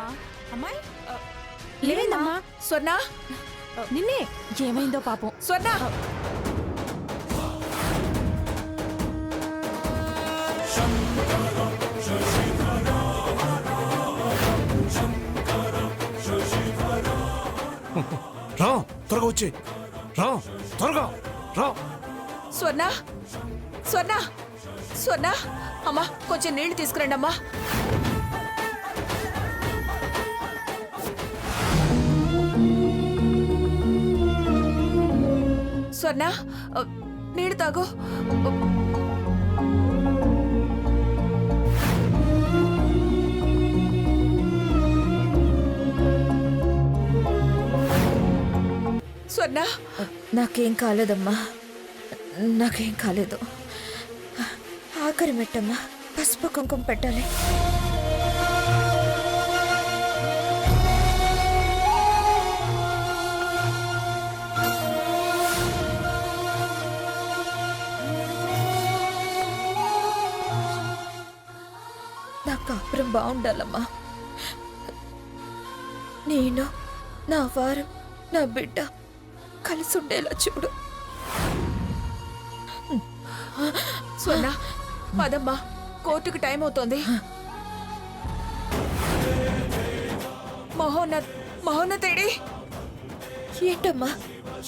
లేదమ్మా. అమ్మాయి లేదమ్మా. స్వర్ణ నిన్నే ఏమైందో పాపం. స్వర్ణ రా త్వరగా వచ్చి రా త్వరగా రా. స్వర్ణ స్వర్ణ స్వర్ణ అమ్మా కొంచెం నీళ్లు తీసుకురండి అమ్మా. స్వర్ణ నీళ్లు తాగు. స్వర్ణ నాకేం కాలేదమ్మా, నాకేం కాలేదు. ఆఖరి మెట్టమ్మా, పసుపు కుంకుమ పెట్టాలి. నా కాపురం బాగుండాలమ్మా. నేను, నా వారం, నా బిడ్డ కలిసి ఉండేలా చూడు. స్వర్ణ పదమ్మా, కోర్టుకు టైం అవుతోంది. మహోన్నత్ మహోన్నత్ ఏడి? ఏంటమ్మా,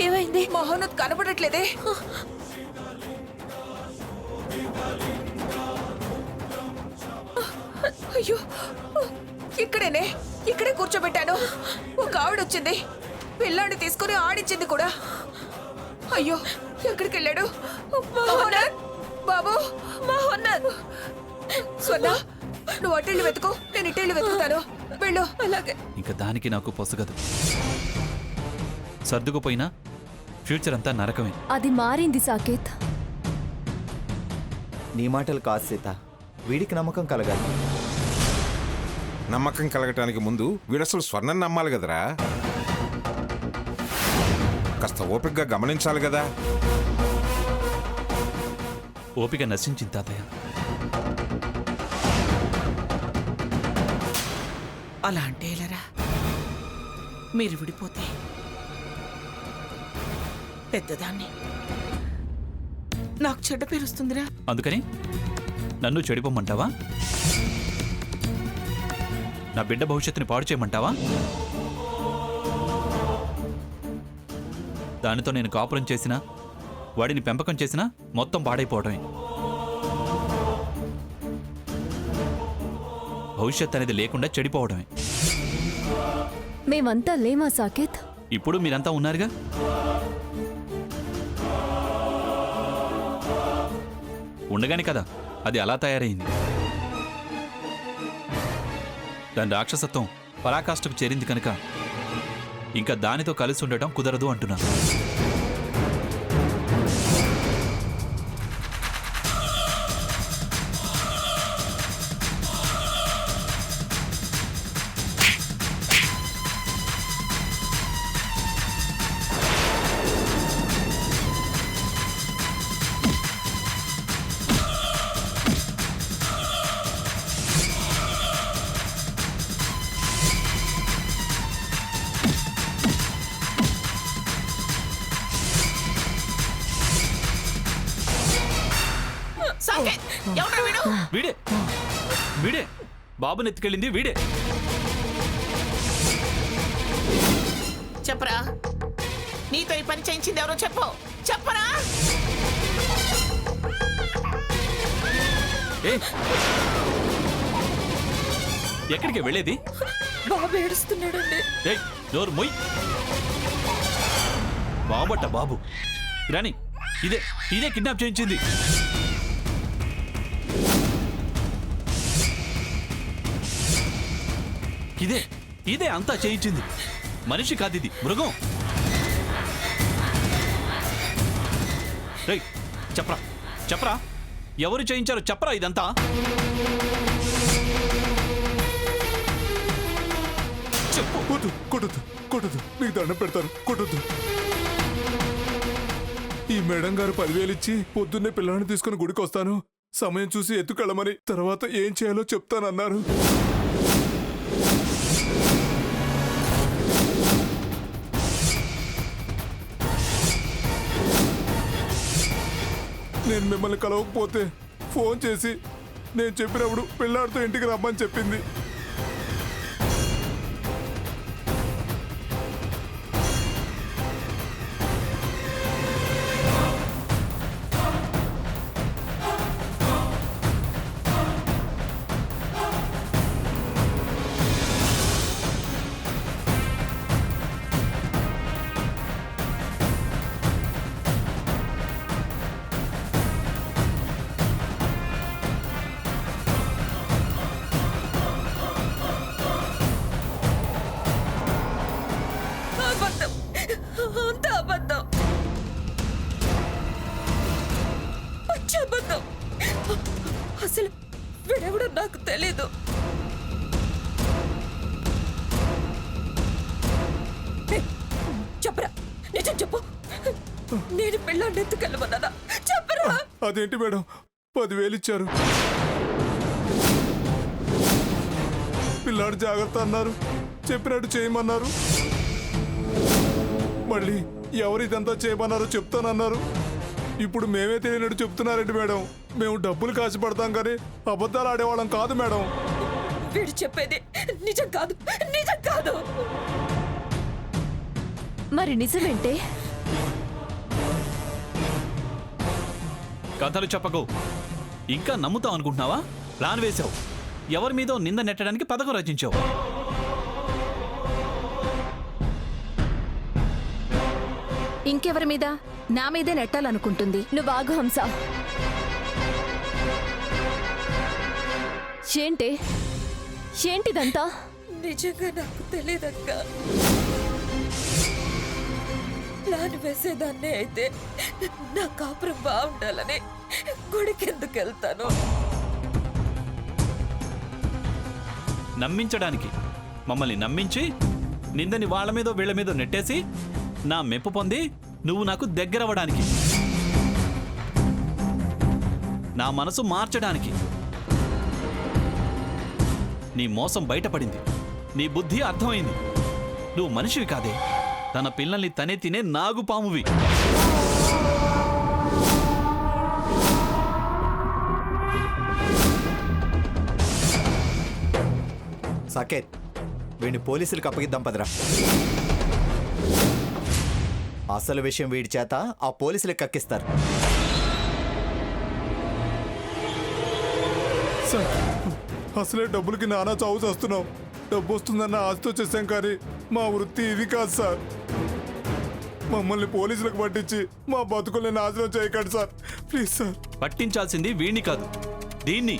ఏమైంది? మహోన్నత్ కనపడట్లేదే. అయ్యో, ఇక్కడే కూర్చోబెట్టాను. ఒక ఆవిడ వచ్చింది, పిల్లాన్ని తీసుకుని ఆడించింది కూడా. అయ్యో, ఎక్కడికి వెళ్ళాడు? మహోన్నత్ బాబు, మహోన్నత్. స్వర్ణ నువ్వు అటెళ్ళు వెతుకు, నేను ఇటెళ్ళు వెతుకుతాను. వెళ్ళు. అలాగే. ఇంకా దానికి నాకు పొసగదు. సర్దుకుపోయినా ఫ్యూచర్ అంతా నరకమే. అది మారింది సాకేత్. నీ మాటలు కాదు సీత, వీడికి నమ్మకం కలగాలి. నమ్మకం కలగటానికి ముందు వీడసలు స్వర్ణం నమ్మాలి కదరా. కాస్త ఓపికగా గమనించాలి కదా. ఓపిక నశించింది తాతయ్య. అలా అంటే ఎలారా? మీరు విడిపోతే పెద్దదాన్ని, నాకు చెడ్డ పేరు వస్తుందిరా. అందుకని నన్ను చెడిపోమంటావా? నా బిడ్డ భవిష్యత్తుని పాడు చేయమంటావా? దానితో నేను కాపురం చేసినా, వాడిని పెంపకం చేసినా మొత్తం పాడైపోవడమే. భవిష్యత్ అనేది లేకుండా చెడిపోవడమే. మేమంతా లేమా సాకేత్? ఇప్పుడు మీరంతా ఉన్నారుగా. ఉండగానే కదా అది అలా తయారైంది. దాని రాక్షసత్వం పరాకాష్ఠకు చేరింది కనుక ఇంకా దానితో కలిసి ఉండటం కుదరదు అంటున్నాను. వీడే వీడే బాబుని ఎత్తుకెళ్ళింది వీడే. చెప్పరా, నీతో ఈ పని చేయించింది ఎవరో చెప్పు. చెప్పరా? ఎక్కడికి వెళ్ళేది? బాబు ఏడుస్తున్నాడండి. నోరు మొయ్. బాబట్ట బాబు రాని, ఇదే కిడ్నాప్ చేయించింది. ఇదే అంతా చేయించింది. మనిషి కాదిది, మృగం. చెప్పరా ఎవరు చేయించారో చెప్పరా ఇదంతా. చెప్పు. కొట్టదు, మీకు దండం పెడతారు, కొట్టద్దు. ఈ మేడం గారు 10,000 ఇచ్చి పొద్దున్నే పిల్లాన్ని తీసుకుని గుడికి వస్తాను, సమయం చూసి ఎత్తుకెళ్ళమని, తర్వాత ఏం చేయాలో చెప్తానన్నారు. నేను మిమ్మల్ని కలవకపోతే ఫోన్ చేసి నేను చెప్పినప్పుడు పిల్లాడితో ఇంటికి రమ్మని చెప్పింది. అబద్ధం, అంత అబద్ధం, పచ్చి అబద్ధం. అసలు వీడెవడో నాకు తెలీదు. ఏయ్, చెప్పరా, నిజం చెప్పు. నేను పిల్లాన్ని ఎత్తుకెళ్ళమన్నానా? చెప్పరా. అదేంటి మేడం 10,000 ఇచ్చారు, పిల్లాడు జాగ్రత్త అన్నారు, చెప్పినట్టు చేయమన్నారు. మళ్ళీ ఎవరు ఇదంతా చేయమన్నారో చెప్తానన్నారు. ఇప్పుడు మేమే తెలియనట్టు చెప్తున్నారండి మేడం. మేము డబ్బులు కాసిపడతాం కానీ అబద్ధాలు ఆడేవాళ్ళం కాదు మేడం. వీడు చెప్పేది నిజం కాదు, నిజం కాదు. మరి నిజమేంటే? కథలు చెప్పకు. ఇంకా నమ్ముతావు అనుకుంటున్నావా? ప్లాన్ వేశావు, ఎవరి మీదో నింద నెట్టడానికి పథకం రచించావు. ఇంకెవరి మీద? నా మీదే నెట్టాలనుకుంటుంది. నువ్వు ఆగు హంస. ఏంటిదంతా? నిజంగా నాకు తెలియదక్క. ప్లాన్ వేసేదాన్నే అయితే నా కాపురం బాగుండాలని గుడికెందుకు వెళ్తాను? నమ్మించడానికి, మమ్మల్ని నమ్మించి నిందని వాళ్ళ మీదో వీళ్ళ మీదో నెట్టేసి నా మెప్పు పొంది నువ్వు నాకు దగ్గరవ్వడానికి, నా మనసు మార్చడానికి. నీ మోసం బయటపడింది, నీ బుద్ధి అర్థమైంది. నువ్వు మనిషివి కాదే, తన పిల్లల్ని తనే తినే నాగుపామువి. సాకేత్, వీడిని పోలీసులకు అప్పగిద్దాం పదరా. అసలు విషయం వీడి చేత ఆ పోలీసులకు కక్కిస్తారు. సార్, అసలే డబ్బులకి నానా చావు చేస్తున్నాం. డబ్బు వస్తుందన్న ఆశతో చేశాం కానీ మా వృత్తి ఇది కాదు సార్. మమ్మల్ని పోలీసులకు పట్టించి మా బతుకుల్ని నాశనం చేయకండి సార్, ప్లీజ్ సార్. పట్టించాల్సింది వీణ్ణి కాదు, దీన్ని.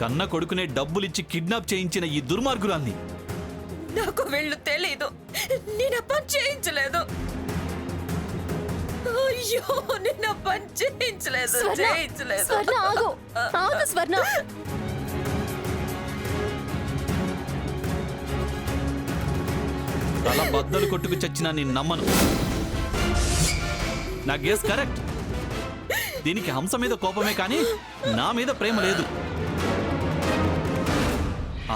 కన్న కొడుకునే డబ్బులిచ్చి కిడ్నాప్ చేయించిన ఈ దుర్మార్గురాల్ని. నాకు వీళ్ళు తెలీదు, నేను ఆ పని చేయించలేదు. అయ్యో, నేను ఆ పని చేయించలేదు, చేయించలేదు. స్వర్ణ ఆగు, ఆగు స్వర్ణ. తల బద్దలు కొట్టుకు చచ్చినా నేను నమ్మను. నా గేస్ కరెక్ట్. దీనికి హంస మీద కోపమే కానీ నా మీద ప్రేమ లేదు.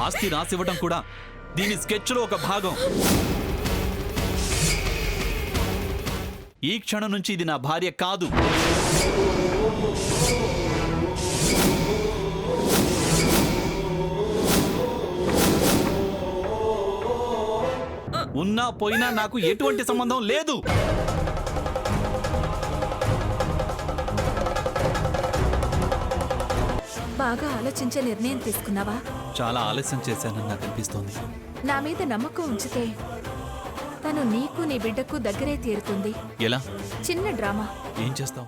ఆస్తి రాసివ్వటం కూడా దీని స్కెచ్లో ఒక భాగం. ఈ క్షణం నుంచి ఇది నా భార్య కాదు. ఉన్నా పోయినా నాకు ఎటువంటి సంబంధం లేదు. బాగా ఆలోచించే నిర్ణయం తీసుకున్నావా? చాలా ఆలస్యం చేశానని నాకు అనిపిస్తోంది. నా మీద నమ్మకం ఉంచితే తను నీకు నీ బిడ్డకు దగ్గరే తీరుతుంది. ఎలా? చిన్న డ్రామా. ఏం చేస్తావు?